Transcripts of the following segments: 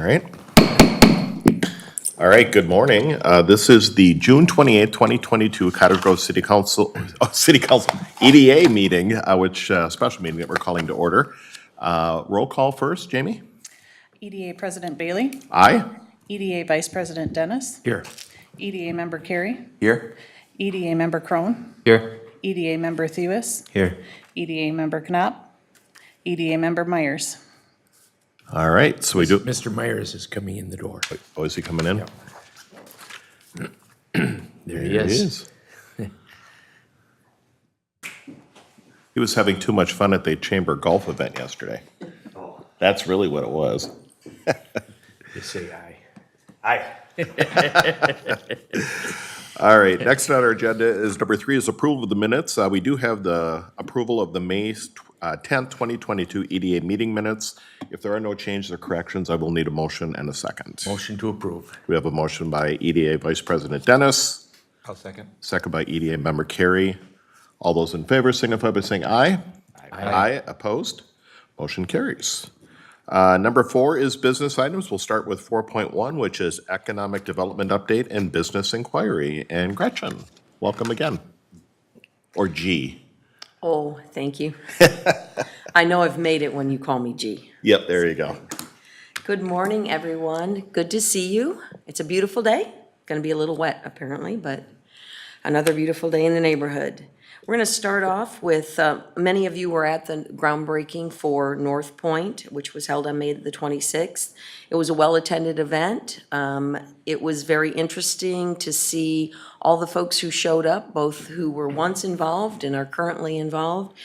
All right. All right, good morning. This is the June 28th, 2022 Cottage Grove City Council EDA meeting, special meeting that we're calling to order. Roll call first, Jamie? EDA President Bailey. Aye. EDA Vice President Dennis. Here. EDA Member Carey. Here. EDA Member Crone. Here. EDA Member Thewis. Here. EDA Member Knopp. EDA Member Myers. All right, so we do, Mr. Myers is coming in the door. oh, is he coming in? There he is. He was having too much fun at the chamber golf event yesterday. That's really what it was. Just say aye. Aye. All right, next on our agenda is number 3 is approval of the minutes. We do have the approval of the May 10th, 2022 EDA meeting minutes. If there are no changes or corrections, I will need a motion and a second. Motion to approve. We have a motion by EDA Vice President Dennis, I'll second. second by EDA Member Carey. All those in favor signify by saying aye. Aye. Opposed? Motion carries. Number 4 is business items. We'll start with 4.1, which is economic development update and business inquiry. And Gretchen, welcome again. Or G. Oh, thank you. I know I've made it when you call me G. Yep, there you go. Good morning, everyone. Good to see you. It's a beautiful day. Going to be a little wet, apparently, but another beautiful day in the neighborhood. We're going to start off with, many of you were at the groundbreaking for North Point, which was held on May the 26th. It was a well-attended event. It was very interesting to see all the folks who showed up, both who were once involved and are currently involved.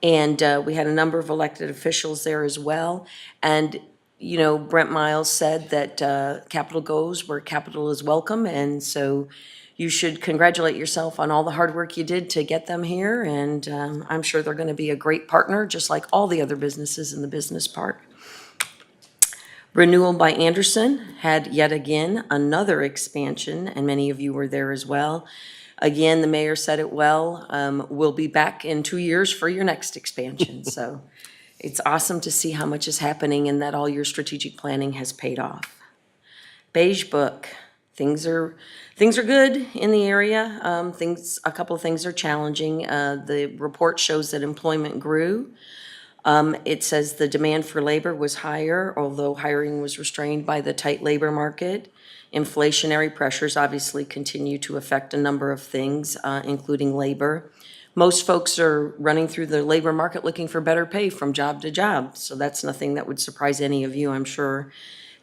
And we had a number of elected officials there as well. And you know, Brent Miles said that capital goes where capital is welcome, and so you should congratulate yourself on all the hard work you did to get them here, and I'm sure they're going to be a great partner, just like all the other businesses in the business park. Renewal by Anderson had yet again another expansion, and many of you were there as well. Again, the mayor said it well, we'll be back in 2 years for your next expansion, so it's awesome to see how much is happening and that all your strategic planning has paid off. Beige Book. Things are good in the area. A couple of things are challenging. The report shows that employment grew. It says the demand for labor was higher, although hiring was restrained by the tight labor market. Inflationary pressures obviously continue to affect a number of things, including labor. Most folks are running through the labor market looking for better pay from job to job, so that's nothing that would surprise any of you, I'm sure.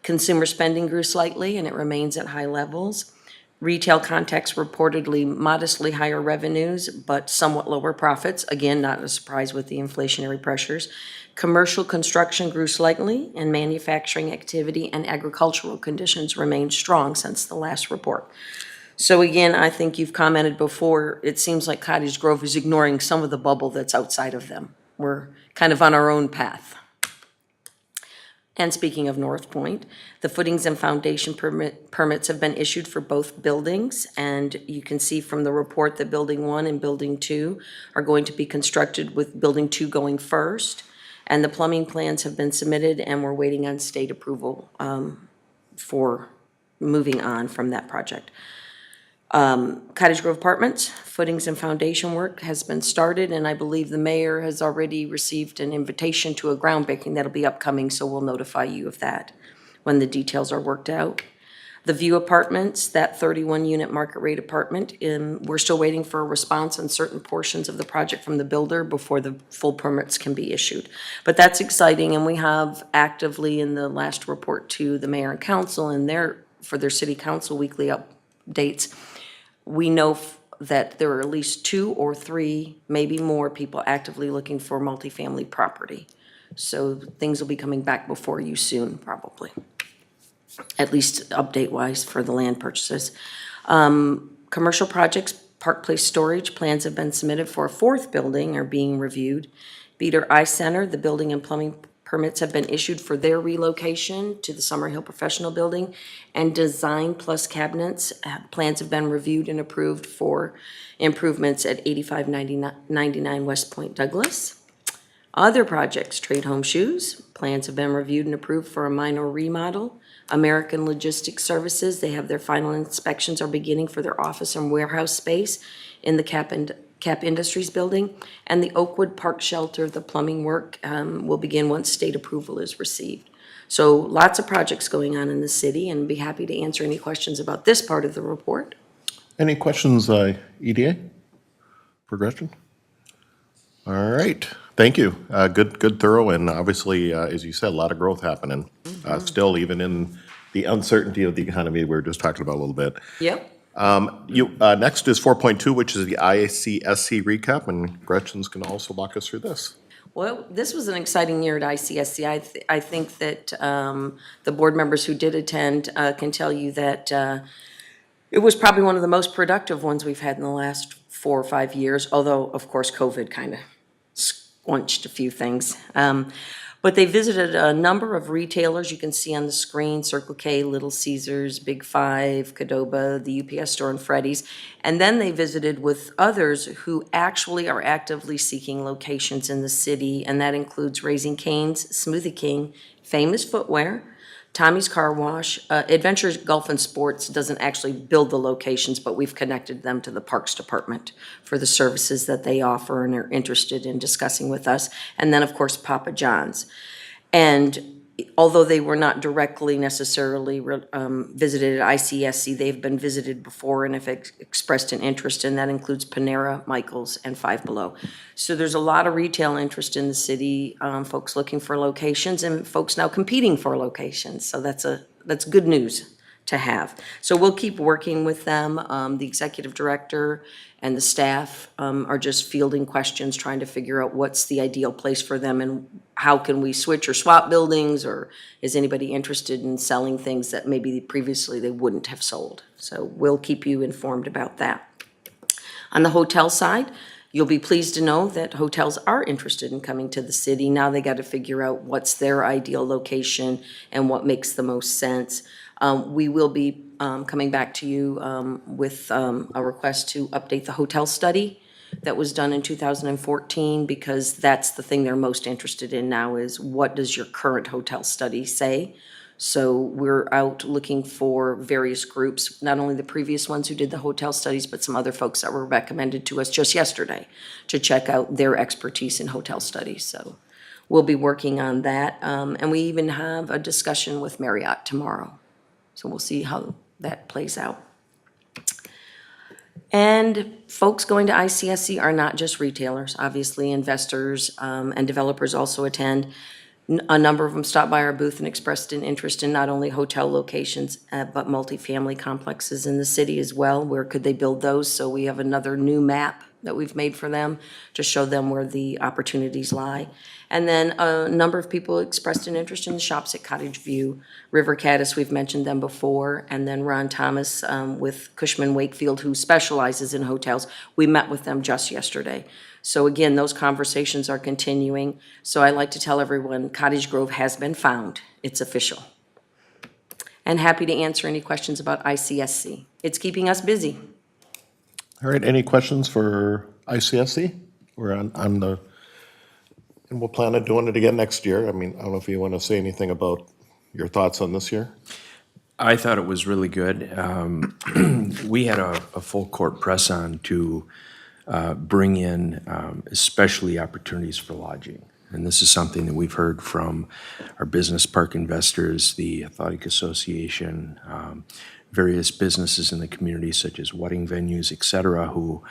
Consumer spending grew slightly and it remains at high levels. Retail contacts reportedly modestly higher revenues, but somewhat lower profits. Again, not a surprise with the inflationary pressures. Commercial construction grew slightly, and manufacturing activity and agricultural conditions remained strong since the last report. So again, I think you've commented before, it seems like Cottage Grove is ignoring some of the bubble that's outside of them. We're kind of on our own path. And speaking of North Point, the footings and foundation permits have been issued for both buildings, and you can see from the report that Building 1 and Building 2 are going to be constructed with Building 2 going first, and the plumbing plans have been submitted, and we're waiting on state approval for moving on from that project. Cottage Grove Apartments, footings and foundation work has been started, and I believe the mayor has already received an invitation to a groundbreaking that'll be upcoming, so we'll notify you of that when the details are worked out. The View Apartments, that 31-unit market rate apartment, we're still waiting for a response on certain portions of the project from the builder before the full permits can be issued. But that's exciting, and we have actively in the last report to the mayor and council and for their city council weekly updates, we know that there are at least 2 or 3, maybe more people actively looking for multifamily property. So things will be coming back before you soon, probably, at least update-wise for the land purchases. Commercial projects, Park Place Storage, plans have been submitted for a 4th building are being reviewed. Beater Eye Center, the building and plumbing permits have been issued for their relocation to the Summerhill Professional Building, and Design Plus Cabinets plans have been reviewed and approved for improvements at 8599 West Point Douglas. Other projects, Trade Home Shoes, plans have been reviewed and approved for a minor remodel. American Logistics Services, they have their final inspections are beginning for their office and warehouse space in the Cap Industries building. And the Oakwood Park Shelter, the plumbing work will begin once state approval is received. So lots of projects going on in the city, and be happy to answer any questions about this part of the report. Any questions, EDA? Progression? All right, thank you. Good, thorough, and obviously, as you said, a lot of growth happening. Still, even in the uncertainty of the economy we were just talking about a little bit. Yep. Next is 4.2, which is the ICSC Recap, and Gretchen's going to also walk us through this. Well, this was an exciting year at ICSC. I think that the board members who did attend can tell you that it was probably one of the most productive ones we've had in the last 4 or 5 years, although, of course, COVID kind of squunched a few things. But they visited a number of retailers you can see on the screen: Circle K, Little Caesars, Big Five, Qdoba, the UPS store, and Freddy's. And then they visited with others who actually are actively seeking locations in the city, and that includes Raising Cane's, Smoothie King, Famous Footwear, Tommy's Car Wash. Adventures Golf and Sports doesn't actually build the locations, but we've connected them to the Parks Department for the services that they offer and are interested in discussing with us. And then, of course, Papa John's. And although they were not directly necessarily visited at ICSC, they've been visited before and have expressed an interest, and that includes Panera, Michael's, and Five Below. So there's a lot of retail interest in the city, folks looking for locations and folks now competing for locations. So that's good news to have. So we'll keep working with them. The executive director and the staff are just fielding questions, trying to figure out what's the ideal place for them and how can we switch or swap buildings, or is anybody interested in selling things that maybe previously they wouldn't have sold. So we'll keep you informed about that. On the hotel side, you'll be pleased to know that hotels are interested in coming to the city. Now they got to figure out what's their ideal location and what makes the most sense. We will be coming back to you with a request to update the hotel study that was done in 2014, because that's the thing they're most interested in now, is what does your current hotel study say? So we're out looking for various groups, not only the previous ones who did the hotel studies, but some other folks that were recommended to us just yesterday to check out their expertise in hotel studies. So we'll be working on that. And we even have a discussion with Marriott tomorrow. So we'll see how that plays out. And folks going to ICSC are not just retailers. Obviously, investors and developers also attend. A number of them stopped by our booth and expressed an interest in not only hotel locations, but multifamily complexes in the city as well. Where could they build those? So we have another new map that we've made for them to show them where the opportunities lie. And then a number of people expressed an interest in the shops at Cottage View. River Caddis, we've mentioned them before, and then Ron Thomas with Cushman Wakefield, who specializes in hotels. We met with them just yesterday. So again, those conversations are continuing. So I like to tell everyone, Cottage Grove has been found. It's official. And happy to answer any questions about ICSC. It's keeping us busy. All right, any questions for ICSC? We're on the, and we'll plan on doing it again next year. I mean, I don't know if you want to say anything about your thoughts on this year? I thought it was really good. We had a full court press on to bring in especially opportunities for lodging. And this is something that we've heard from our business park investors, the Athletic Association, various businesses in the community such as wedding venues, et cetera, who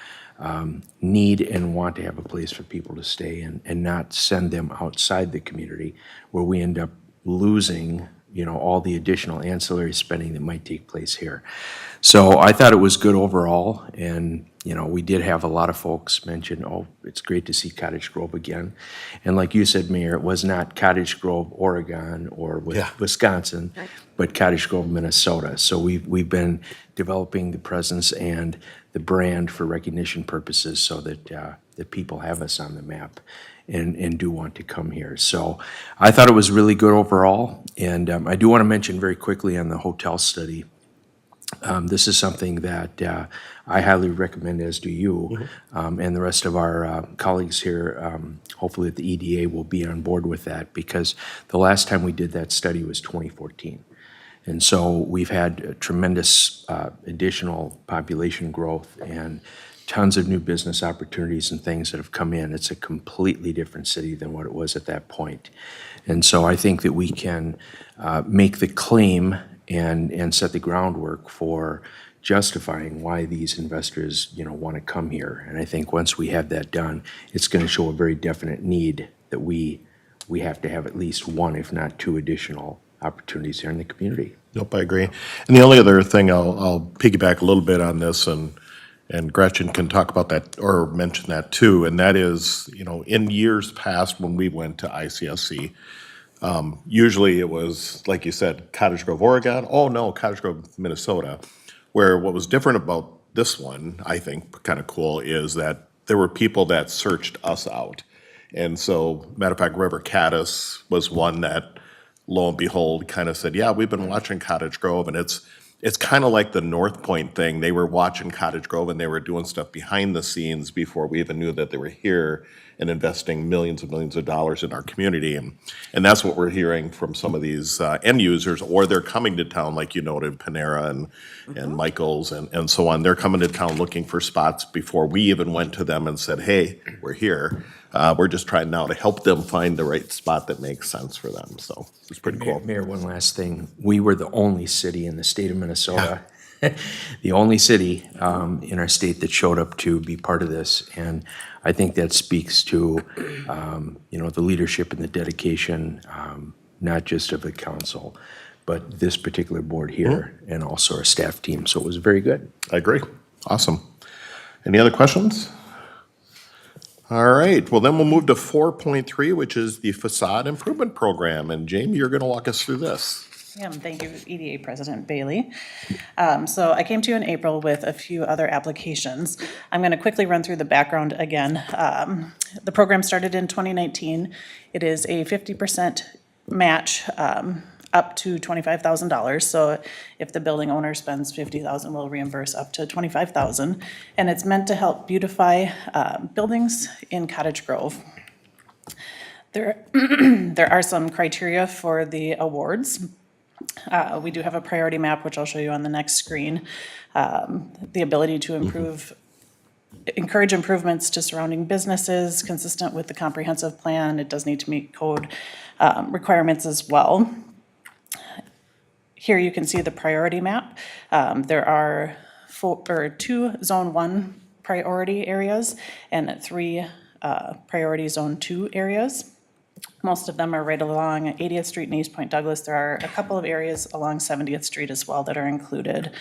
need and want to have a place for people to stay and not send them outside the community where we end up losing, you know, all the additional ancillary spending that might take place here. So I thought it was good overall, and you know, we did have a lot of folks mention, oh, it's great to see Cottage Grove again. And like you said, Mayor, it was not Cottage Grove, Oregon, or Wisconsin, right, but Cottage Grove, Minnesota. So we've been developing the presence and the brand for recognition purposes so that that people have us on the map and do want to come here. So I thought it was really good overall. And I do want to mention very quickly on the hotel study, This is something that I highly recommend, as do you, and the rest of our colleagues here. Hopefully, the EDA will be on board with that, because the last time we did that study was 2014. And so we've had tremendous additional population growth and tons of new business opportunities and things that have come in. It's a completely different city than what it was at that point. And so I think that we can make the claim and set the groundwork for justifying why these investors, want to come here. And I think once we have that done, it's going to show a very definite need that we have to have at least one, if not two, additional opportunities here in the community. Nope, I agree. And the only other thing, I'll piggyback a little bit on this, and Gretchen can talk about that or mention that too, and that is, in years past when we went to ICSC, usually it was, like you said, Cottage Grove, Oregon. Oh, no, Cottage Grove, Minnesota. Where what was different about this one, I think, kind of cool, is that there were people that searched us out. And so, matter of fact, River Caddis was one that, lo and behold, kind of said, yeah, we've been watching Cottage Grove, and it's kind of like the North Point thing. They were watching Cottage Grove, and they were doing stuff behind the scenes before we even knew that they were here and investing millions of dollars in our community. And that's what we're hearing from some of these end users, or they're coming to town, like you noted, Panera and Michael's and so on. They're coming to town looking for spots before we even went to them and said, hey, we're here. We're just trying now to help them find the right spot that makes sense for them. So it's pretty cool. Mayor, one last thing. We were the only city in the state of Minnesota, the only city in our state that showed up to be part of this. And I think that speaks to, the leadership and the dedication, not just of the council, but this particular board here and also our staff team. So it was very good. I agree. Awesome. Any other questions? All right, well, then we'll move to 4.3, which is the Facade Improvement Program. And Jamie, you're going to walk us through this. Yeah, thank you, EDA President Bailey. So I came to you in April with a few other applications. I'm going to quickly run through the background again. The program started in 2019. It is a 50% match up to $25,000. So if the building owner spends $50,000, we'll reimburse up to $25,000. And it's meant to help beautify buildings in Cottage Grove. There are some criteria for the awards. We do have a priority map, which I'll show you on the next screen. The ability to encourage improvements to surrounding businesses consistent with the comprehensive plan. It does need to meet code requirements as well. Here you can see the priority map. There are two Zone 1 priority areas and three priority Zone 2 areas. Most of them are right along 80th Street and East Point Douglas. There are a couple of areas along 70th Street as well that are included.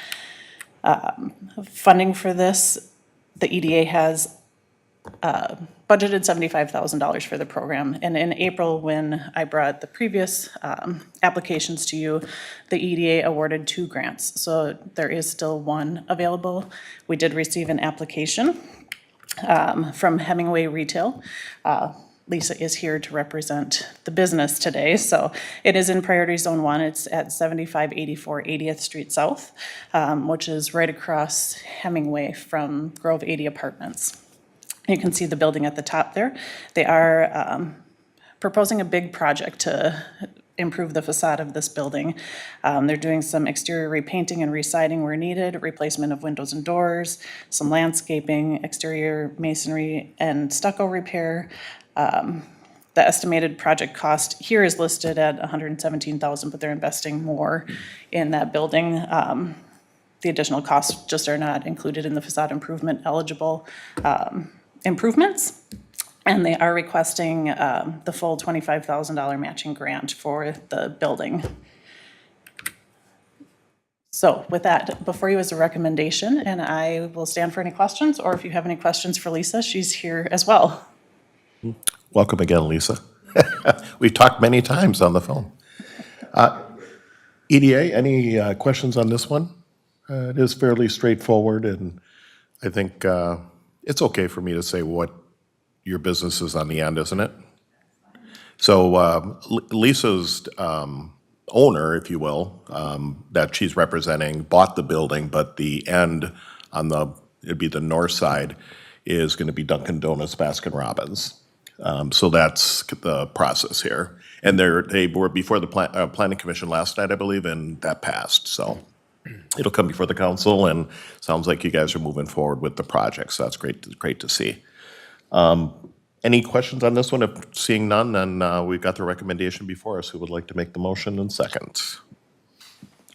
Funding for this, the EDA has budgeted $75,000 for the program. And in April, when I brought the previous applications to you, the EDA awarded 2 grants. So there is still one available. We did receive an application from Hemingway Retail. Lisa is here to represent the business today. So it is in Priority Zone 1. It's at 7584 80th Street South, which is right across Hemingway from Grove 80 Apartments. You can see the building at the top there. They are proposing a big project to improve the facade of this building. They're doing some exterior repainting and residing where needed, replacement of windows and doors, some landscaping, exterior masonry, and stucco repair. The estimated project cost here is listed at $117,000, but they're investing more in that building. The additional costs just are not included in the facade improvement eligible improvements. And they are requesting the full $25,000 matching grant for the building. So with that, before you is a recommendation, and I will stand for any questions, or if you have any questions for Lisa, she's here as well. Welcome again, Lisa. We've talked many times on the phone. EDA, any questions on this one? It is fairly straightforward, and I think it's okay for me to say what your business is on the end, isn't it? So Lisa's owner, if you will, that she's representing, bought the building, but the end on it'd be the north side, is going to be Dunkin' Donuts, Baskin Robbins. So that's the process here. And they were before the planning commission last night, I believe, and that passed, so. It'll come before the council, and sounds like you guys are moving forward with the project, so that's great to see. Any questions on this one? If seeing none, then we've got the recommendation before us. Who would like to make the motion in second?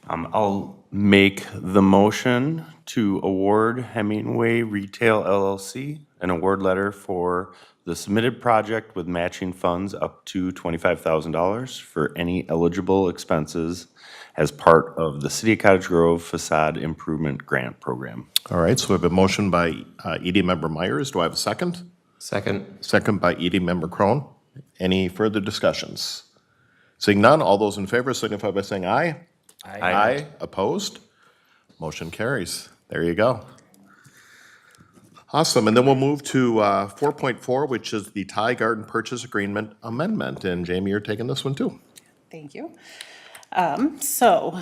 I'll make the motion to award Hemingway Retail LLC an award letter for the submitted project with matching funds up to $25,000 for any eligible expenses as part of the City of Cottage Grove Facade Improvement Grant Program. All right, so we have a motion by ED Member Myers. Do I have a second? Second. Second by ED Member Crone. Any further discussions? Seeing none, all those in favor signify by saying aye. Aye. Opposed? Motion carries. There you go. Awesome, and then we'll move to 4.4, which is the Thai Garden Purchase Agreement Amendment. And Jamie, you're taking this one too. Thank you. So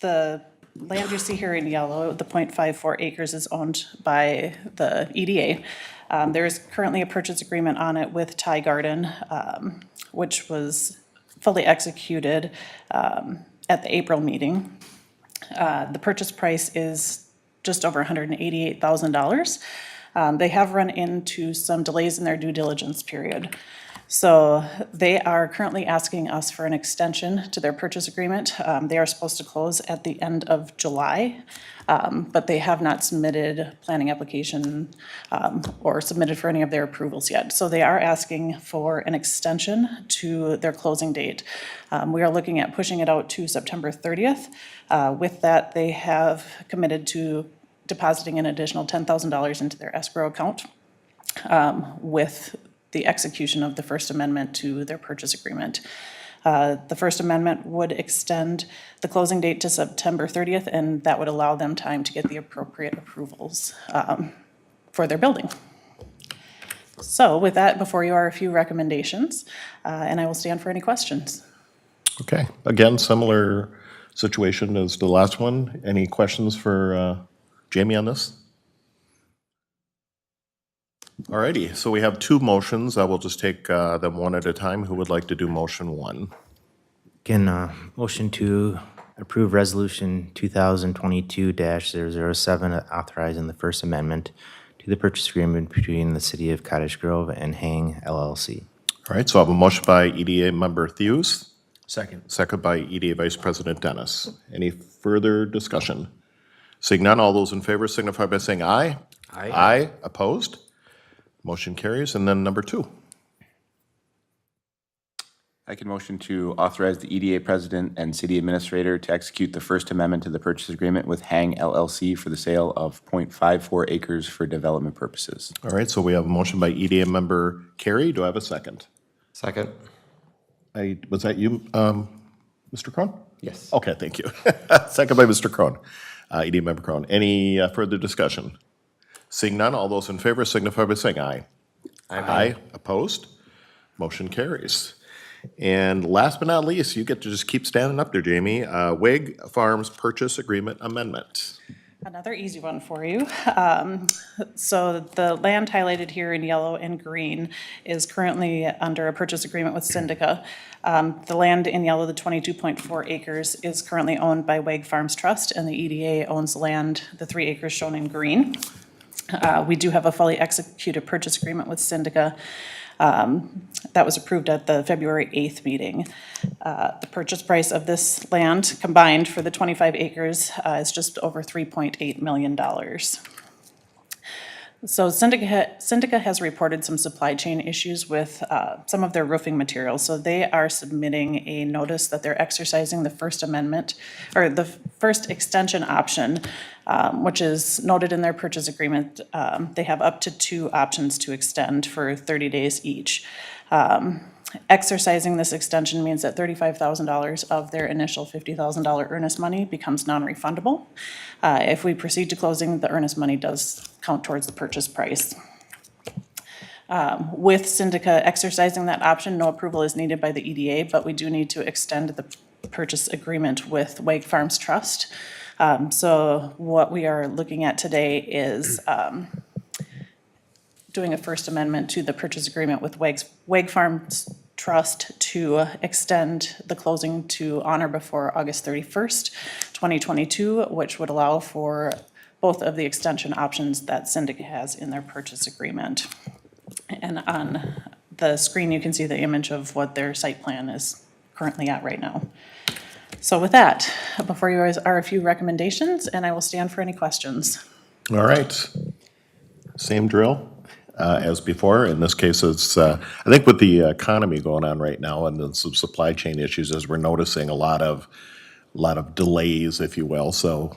the land you see here in yellow, the 0.54 acres is owned by the EDA. There is currently a purchase agreement on it with Thai Garden, which was fully executed at the April meeting. The purchase price is just over $188,000. They have run into some delays in their due diligence period. So they are currently asking us for an extension to their purchase agreement. They are supposed to close at the end of July, but they have not submitted planning application or submitted for any of their approvals yet. So they are asking for an extension to their closing date. We are looking at pushing it out to September 30th. With that, they have committed to depositing an additional $10,000 into their escrow account with the execution of the First Amendment to their purchase agreement. The First Amendment would extend the closing date to September 30th, and that would allow them time to get the appropriate approvals for their building. So with that, before you are a few recommendations, and I will stand for any questions. Okay, again, similar situation as the last one. Any questions for Jamie on this? All righty, so we have two motions. I will just take them one at a time. Who would like to do motion one? Again, motion to approve Resolution 2022-007 authorizing the First Amendment to the purchase agreement between the City of Cottage Grove and Hang LLC. All right, so I have a motion by EDA Member Thews, Second. second by EDA Vice President Dennis. Any further discussion? Seeing none, all those in favor signify by saying aye. Aye. Opposed? Motion carries. And then number two. I can motion to authorize the EDA President and City Administrator to execute the First Amendment to the purchase agreement with Hang LLC for the sale of .54 acres for development purposes. All right, so we have a motion by EDA Member Carey. Do I have a second? Second. Was that you, Mr. Crone? Yes. Okay, thank you. Second by Mr. Crone, EDA Member Crone. Any further discussion? Seeing none, all those in favor signify by saying aye. Aye. Opposed? Motion carries. And last but not least, you get to just keep standing up there, Jamie. Wig Farms Purchase Agreement Amendment. Another easy one for you. So the land highlighted here in yellow and green is currently under a purchase agreement with Syndica. The land in yellow, the 22.4 acres, is currently owned by Wig Farms Trust, and the EDA owns land, the 3 acres shown in green. We do have a fully executed purchase agreement with Syndica that was approved at the February 8th meeting. The purchase price of this land combined for the 25 acres is just over $3.8 million. So Syndica has reported some supply chain issues with some of their roofing materials. So they are submitting a notice that they're exercising the First Amendment, or the first extension option, which is noted in their purchase agreement. They have up to 2 options to extend for 30 days each. Exercising this extension means that $35,000 of their initial $50,000 earnest money becomes non-refundable. If we proceed to closing, the earnest money does count towards the purchase price. With Syndica exercising that option, no approval is needed by the EDA, but we do need to extend the purchase agreement with Wake Farms Trust. So what we are looking at today is doing a first amendment to the purchase agreement with Wake Farms Trust to extend the closing to on or before August 31st, 2022, which would allow for both of the extension options that Syndicate has in their purchase agreement. And on the screen, you can see the image of what their site plan is currently at right now. So with that, before you guys are a few recommendations, and I will stand for any questions. All right. Same drill as before. In this case, it's, I think with the economy going on right now and then some supply chain issues, as we're noticing a lot of delays, if you will. So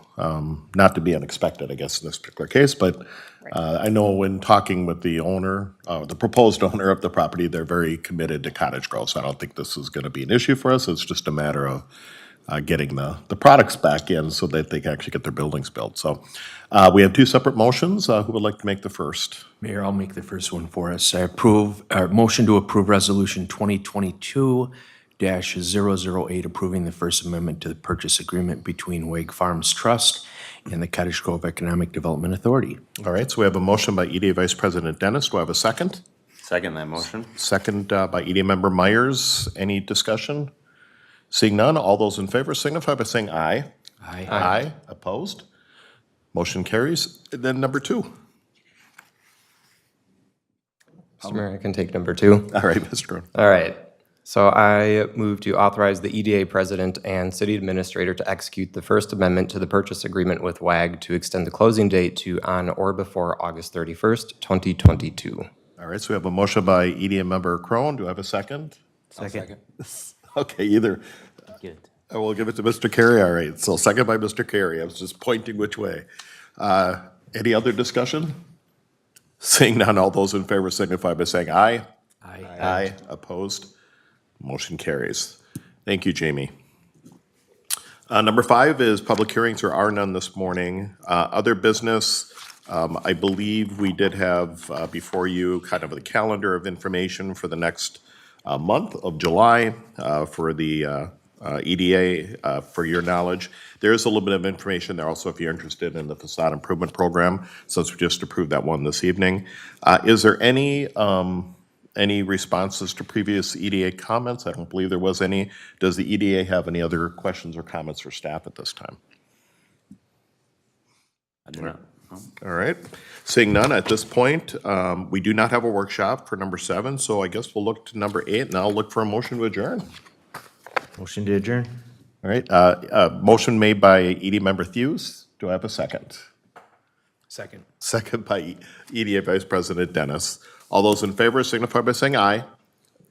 not to be unexpected, I guess, in this particular case, but I know when talking with the owner, the proposed owner of the property, they're very committed to Cottage Grove. So I don't think this is going to be an issue for us. It's just a matter of getting the products back in so that they can actually get their buildings built. So we have two separate motions. Who would like to make the first? Mayor, I'll make the first one for us. I motion to approve Resolution 2022-008, approving the First Amendment to the purchase agreement between Wake Farms Trust and the Cottage Grove Economic Development Authority. All right, so we have a motion by EDA Vice President Dennis. Do I have a second? Second that motion. Second by EDA Member Myers. Any discussion? Seeing none, all those in favor signify by saying aye. Aye. Aye. Opposed? Motion carries. Then number two. Mr. Mayor, I can take number 2. All right, Mr. Rohn. All right. So I move to authorize the EDA President and City Administrator to execute the First Amendment to the purchase agreement with WAG to extend the closing date to on or before August 31st, 2022. All right, so we have a motion by EDA Member Crone. Do I have a second? Second. Okay, either. I will give it to Mr. Carey. All right, so second by Mr. Carey. I was just pointing which way. Any other discussion? Seeing none, all those in favor signify by saying aye. Aye. Aye. Opposed? Motion carries. Thank you, Jamie. Number 5 is public hearings. There are none this morning. Other business, I believe we did have before you kind of the calendar of information for the next month of July for the EDA, for your knowledge. There is a little bit of information there also if you're interested in the facade improvement program, since we just approved that one this evening. Is there any responses to previous EDA comments? I don't believe there was any. Does the EDA have any other questions or comments for staff at this time? I do not. All right. Seeing none at this point, we do not have a workshop for number 7, so I guess we'll look to number 8, and I'll look for a motion to adjourn. Motion to adjourn? All right. Motion made by EDA Member Thews. Do I have a second? Second. Second by EDA Vice President Dennis. All those in favor signify by saying aye.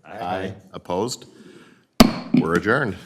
Aye. Opposed? We're adjourned.